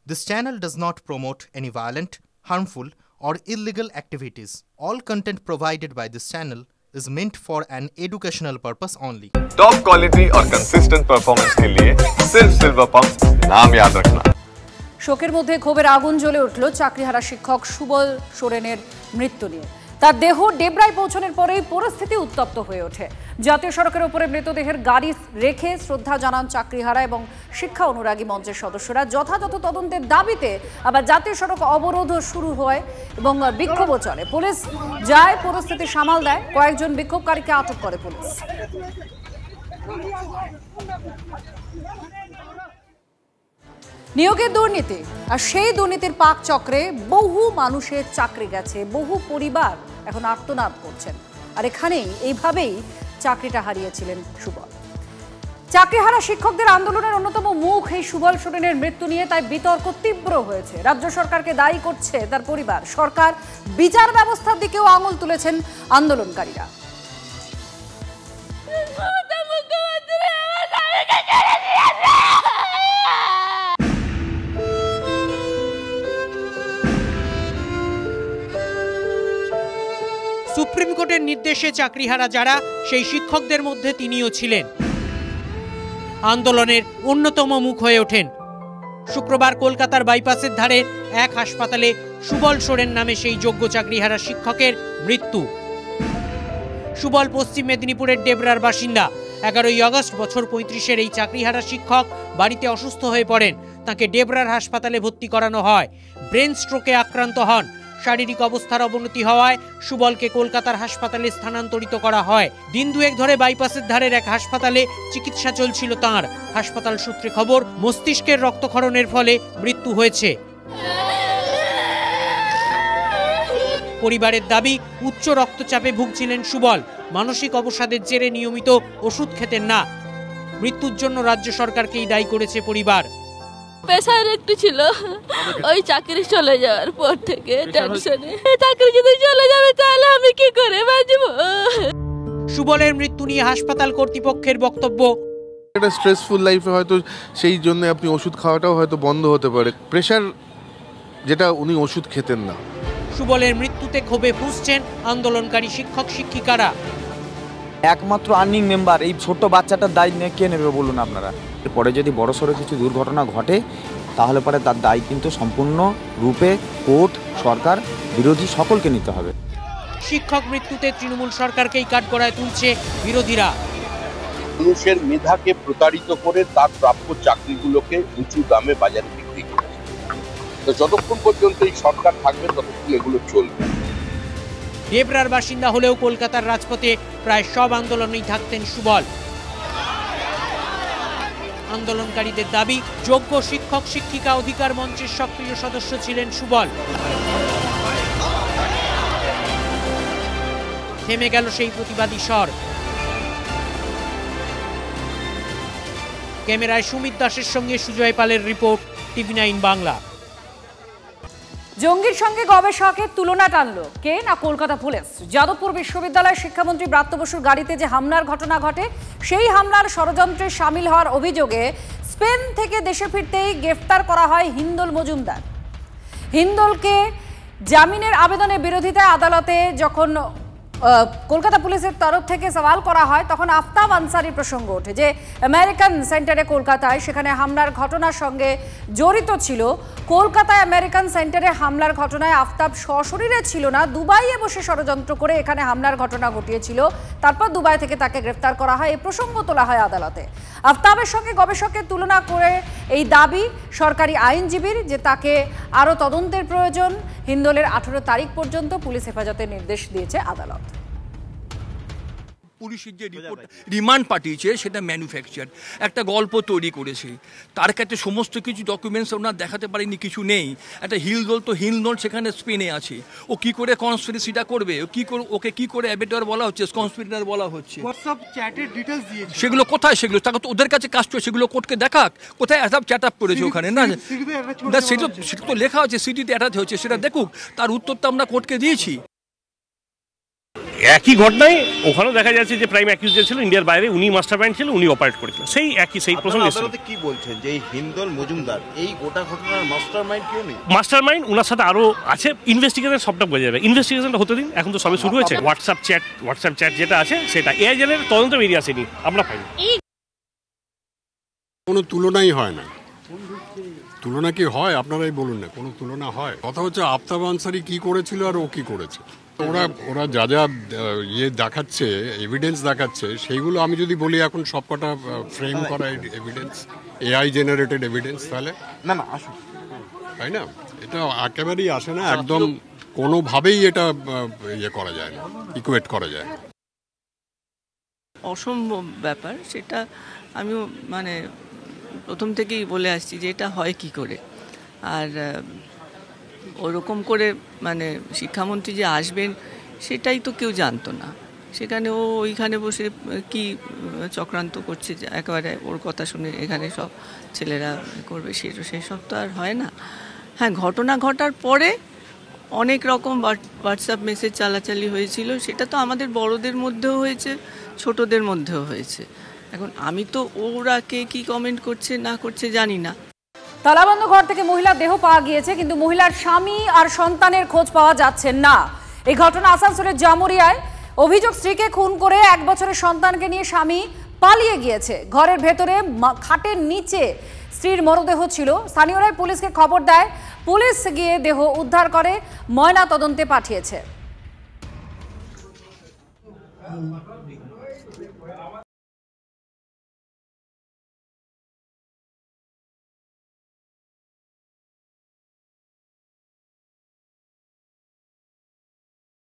This channel does not promote any violent, harmful, or illegal activities. All content provided by this channel is meant for an educational purpose only. Top quality और consistent performance के लिए सिर्फ silver pump नाम याद रखना। শোকের মধ্যে ক্ষোভের আগুন জ্বলে উঠল চাকরিহারা শিক্ষক সুবল সোরেনের মৃত্যু নিয়ে। তার দেহ ডেবরায় পৌঁছানোর পরেই পরিস্থিতি উত্তপ্ত হয়ে ওঠে। জাতীয় সড়কের উপরে মৃতদেহের গাড়ি রেখে শ্রদ্ধা জানান চাকরিহারা এবং শিক্ষা অনুরাগী মঞ্চের সদস্যরা। যথাযথ তদন্তের দাবিতে আবার জাতীয় সড়ক অবরোধ শুরু হয় এবং বিক্ষোভও চলে। পুলিশ যায়, পরিস্থিতি সামাল দেয়, কয়েকজন বিক্ষোভকারীকে আটক করে পুলিশ। নিয়োগের দুর্নীতি, আর সেই দুর্নীতির পাক চক্রে বহু মানুষের চাকরি গেছে, বহু পরিবার এখন আর্তনাদ করছেন। আর এখানেই এইভাবেই চাকরিটা হারিয়েছিলেন সুবল। চাকরিহারা শিক্ষকদের আন্দোলনের অন্যতম মুখ এই সুবল সোরেনের মৃত্যু নিয়ে তাই বিতর্ক তীব্র হয়েছে। রাজ্য সরকারকে দায়ী করছে তার পরিবার, সরকার বিচার ব্যবস্থার দিকেও আঙুল তুলেছেন আন্দোলনকারীরা। সুপ্রিম কোর্টের নির্দেশে চাকরিহারা যারা, সেই শিক্ষকদের মধ্যে তিনিও ছিলেন। আন্দোলনের অন্যতম মুখ হয়ে ওঠেন। শুক্রবার কলকাতার বাইপাসের ধারে এক হাসপাতালে সুবল সোরেন নামে সেই যোগ্য চাকরিহারা শিক্ষকের মৃত্যু। সুবল পশ্চিম মেদিনীপুরের ডেবরার বাসিন্দা। 11ই আগস্ট বছর 35-এর এই চাকরিহারা শিক্ষক বাড়িতে অসুস্থ হয়ে পড়েন। তাকে ডেবরার হাসপাতালে ভর্তি করানো হয়। ব্রেন স্ট্রোকে আক্রান্ত হন। শারীরিক অবস্থার অবনতি হওয়ায় সুবলকে কলকাতার হাসপাতালে স্থানান্তরিত করা হয়। দিন দুয়েক ধরে বাইপাসের ধারের এক হাসপাতালে চিকিৎসা চলছিল তাঁর। হাসপাতাল সূত্রে খবর, মস্তিষ্কের রক্তক্ষরণের ফলে মৃত্যু হয়েছে। পরিবারের দাবি, উচ্চ রক্তচাপে ভুগছিলেন সুবল। মানসিক অবসাদের জেরে নিয়মিত ওষুধ খেতেন না। মৃত্যুর জন্য রাজ্য সরকারকেই দায়ী করেছে পরিবার। পেশার একটু ছিল, ওই চাকরি চলে যাওয়ার পর থেকে টেনশনে, চাকরি যদি চলে যাবে তাহলে আমি কি করে বাঁচবো। সুবলের মৃত্যু নিয়ে হাসপাতাল কর্তৃপক্ষের বক্তব্য, একটা স্ট্রেসফুল লাইফে হয়তো সেই জন্য আপনি ওষুধ খাওয়াটাও হয়তো বন্ধ হতে পারে। প্রেশার যেটা, উনি ওষুধ খেতেন না। সুবলের মৃত্যুতে ক্ষোভে ফুঁসছেন আন্দোলনকারী শিক্ষক শিক্ষিকারা। একমাত্র আর্নিং মেম্বার এই ছোট্ট বাচ্চাটার দায় কে নেবে বলুন আপনারা? এরপরে যদি বড়সড় কিছু দুর্ঘটনা ঘটে তাহলে পরে তার দায় কিন্তু সম্পূর্ণ রূপে কোর্ট, সরকার, বিরোধী সকলকে নিতে হবে। শিক্ষক মৃত্যুতে তৃণমূল সরকারকেই কাঠগড়ায় তুলছে বিরোধীরা। মানুষের মেধাকে প্রতারিত করে তার প্রাপ্য চাকরিগুলোকে উঁচু দামে বাজারে বিক্রি করছে। তো যতক্ষণ পর্যন্ত এই সরকার থাকবে ততক্ষণ এগুলো চলবে। ডেবরার বাসিন্দা হলেও কলকাতার রাজপথে প্রায় সব আন্দোলনেই থাকতেন সুবল। আন্দোলনকারীদের দাবি, যোগ্য শিক্ষক শিক্ষিকা অধিকার মঞ্চের সক্রিয় সদস্য ছিলেন সুবল। থেমে গেল সেই প্রতিবাদী স্বর। ক্যামেরায় সুমিত দাসের সঙ্গে সুজয় পালের রিপোর্ট, TV9 বাংলা। জঙ্গির সঙ্গে গবেষকের তুলনা টানল কে? না কলকাতা পুলিশ। যাদবপুর বিশ্ববিদ্যালয়ের শিক্ষামন্ত্রী ব্রাত্য বসুর গাড়িতে যে হামলার ঘটনা ঘটে, সেই হামলার ষড়যন্ত্রে সামিল হওয়ার অভিযোগে স্পেন থেকে দেশে ফিরতেই গ্রেফতার করা হয় হিন্দোল মজুমদার। হিন্দোলকে জামিনের আবেদনের বিরোধিতায় আদালতে যখন কলকাতা পুলিশের তরফ থেকে সওয়াল করা হয়, তখন আফতাব আনসারির প্রসঙ্গ ওঠে যে আমেরিকান সেন্টারে কলকাতায় সেখানে হামলার ঘটনার সঙ্গে জড়িত ছিল। কলকাতায় আমেরিকান সেন্টারে হামলার ঘটনায় আফতাব সশরীরে ছিল না, দুবাইয়ে বসে ষড়যন্ত্র করে এখানে হামলার ঘটনা ঘটিয়েছিল। তারপর দুবাই থেকে তাকে গ্রেফতার করা হয়। এই প্রসঙ্গ তোলা হয় আদালতে। আফতাবের সঙ্গে গবেষকের তুলনা করে এই দাবি সরকারি আইনজীবীর যে তাকে আরও তদন্তের প্রয়োজন। হিন্দোলের 18 তারিখ পর্যন্ত পুলিশ হেফাজতের নির্দেশ দিয়েছে আদালত। পুলিশের যে রিমান্ড পাঠিয়েছে সেটা ম্যানুফ্যাকচার, একটা গল্প তৈরি করেছে। তার কাছে সমস্ত কিছু ডকুমেন্টস ওনার দেখাতে পারেনি, কিছু নেই। একটা হিলদোল তো হিলদোল সেখানে স্পেনে আছে। ও কি করে কনস্পিরেসিটা করবে? ওকে কি করে অ্যাবেটর বলা হচ্ছে, কনস্পিরেটর বলা হচ্ছে? হোয়াটসঅ্যাপ চ্যাটের ডিটেইলস দিয়েছে। সেগুলো কোথায়? সেগুলো তাকে তো ওদের কাছে কাজ করে, সেগুলো কোর্টকে দেখাক কোথায় সব চ্যাট আপ করেছে ওখানে। না, সেটা তো লেখা আছে, সিটিতে অ্যাটাচ হয়েছে, সেটা দেখুক। তার উত্তর তো আমরা কোর্টকে দিয়েছি। একই ঘটনায় ওখানেও দেখা যাচ্ছে যে প্রাইম অ্যাকিউজ ছিল ইন্ডিয়ার বাইরে, উনি মাস্টার মাইন্ড ছিল, উনি অপারেট করেছিলেন, সেই প্রশ্ন কি বলছেন যে এই হিন্দল মজুমদার এই গোটা ঘটনার মাস্টার মাইন্ড কেউ নেই? মাস্টার মাইন্ড ওনার সাথে আরো আছে, ইনভেস্টিগেশন সবটা বোঝা যাবে, ইনভেস্টিগেশনটা হতে দিন, এখন তো সবে শুরু হয়েছে। হোয়াটসঅ্যাপ চ্যাট যেটা আছে সেটা এআই জেলের তদন্ত বেরিয়ে আসেনি, আমরা পাইনি। কোনো তুলনাই হয় না। তুলনা কি হয় আপনারাই বলুন না, কোনো তুলনা হয়? কথা হচ্ছে আফতাব আনসারি কি করেছিল আর ও কি করেছে। ওরা যা যা দেখাচ্ছে, এভিডেন্স দেখাচ্ছে, সেইগুলো আমি যদি বলি এখন সবকটা ফ্রেম করা এভিডেন্স, এআই জেনারেটেড এভিডেন্স, তাহলে না আসুন, তাই না? এটা একেবারেই আসে না, একদম কোনোভাবেই এটা করা যায় না, ইকুয়েট করা যায় না। অসম্ভব ব্যাপার, সেটা আমিও প্রথম থেকেই বলে আসছি যে এটা হয় কি করে। আর ওরকম করে শিক্ষামন্ত্রী যে আসবেন সেটাই তো কেউ জানতো না। সেখানে ও ওইখানে বসে কি চক্রান্ত করছে, একেবারে ওর কথা শুনে এখানে সব ছেলেরা করবে, সেসব তো আর হয় না। হ্যাঁ, ঘটনা ঘটার পরে অনেক রকম হোয়াটসঅ্যাপ মেসেজ চালাচালি হয়েছিল, সেটা তো আমাদের বড়দের মধ্যেও হয়েছে, ছোটদের মধ্যেও হয়েছে। এখন আমি তো ওরা কে কি কমেন্ট করছে না করছে জানি না। তালাবন্ধ ঘর থেকে মহিলার দেহ পাওয়া গিয়েছে, কিন্তু মহিলার স্বামী আর সন্তানের খোঁজ পাওয়া যাচ্ছে না। এই ঘটনা আসানসোলের জামুরিয়ায়। অভিযোগ, স্ত্রীকে খুন করে 1 বছরের সন্তানকে নিয়ে স্বামী পালিয়ে গিয়েছে। ঘরের ভেতরে খাটের নিচে স্ত্রীর মরদেহ ছিল। স্থানীয়রাই পুলিশকে খবর দেয়, পুলিশ গিয়ে দেহ উদ্ধার করে ময়না তদন্তে পাঠিয়েছে।